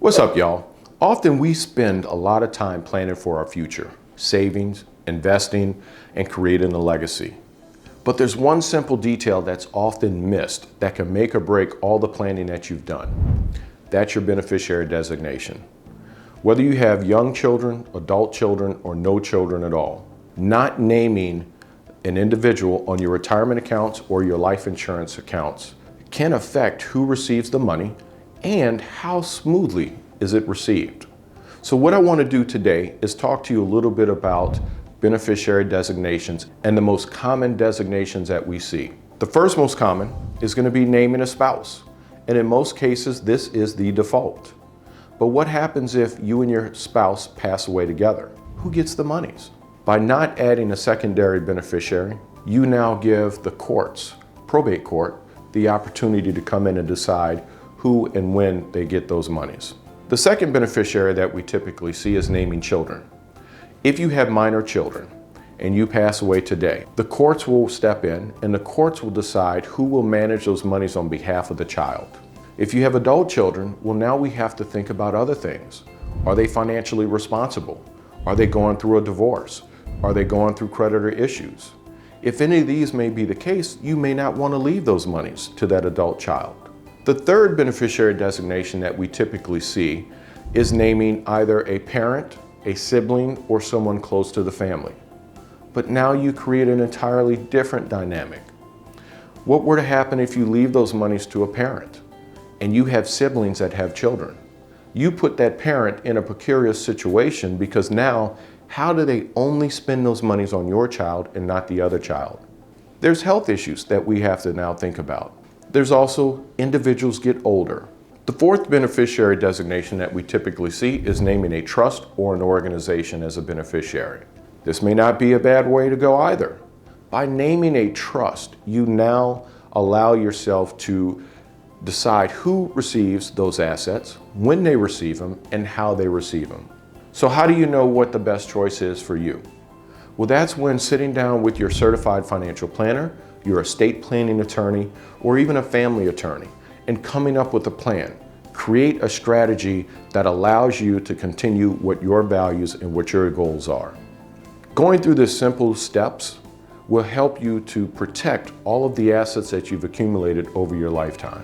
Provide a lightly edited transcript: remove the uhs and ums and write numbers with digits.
What's up, y'all? Often we spend a lot of time planning for our future, savings, investing, and creating a legacy. But there's one simple detail that's often missed that can make or break all the planning that you've done. That's your beneficiary designation. Whether you have young children, adult children, or no children at all, not naming an individual on your retirement accounts or your life insurance accounts can affect who receives the money and how smoothly is it received. So what I want to do today is talk to you a little bit about beneficiary designations and the most common designations that we see. The first most common is going to be naming a spouse. And in most cases, this is the default. But what happens if you and your spouse pass away together? Who gets the monies? By not adding a secondary beneficiary, you now give the courts, probate court, the opportunity to come in and decide who and when they get those monies. The second beneficiary that we typically see is naming children. If you have minor children and you pass away today, the courts will step in and the courts will decide who will manage those monies on behalf of the child. If you have adult children, well, now we have to think about other things. Are they financially responsible? Are they going through a divorce? Are they going through creditor issues? If any of these may be the case, you may not want to leave those monies to that adult child. The third beneficiary designation that we typically see is naming either a parent, a sibling, or someone close to the family. But now you create an entirely different dynamic. What were to happen if you leave those monies to a parent and you have siblings that have children? You put that parent in a precarious situation because now, how do they only spend those monies on your child and not the other child? There's health issues that we have to now think about. There's also individuals get older. The fourth beneficiary designation that we typically see is naming a trust or an organization as a beneficiary. This may not be a bad way to go either. By naming a trust, you now allow yourself to decide who receives those assets, when they receive them, and how they receive them. So how do you know what the best choice is for you? Well, that's when sitting down with your certified financial planner, your estate planning attorney, or even a family attorney, and coming up with a plan. Create a strategy that allows you to continue what your values and what your goals are. Going through these simple steps will help you to protect all of the assets that you've accumulated over your lifetime.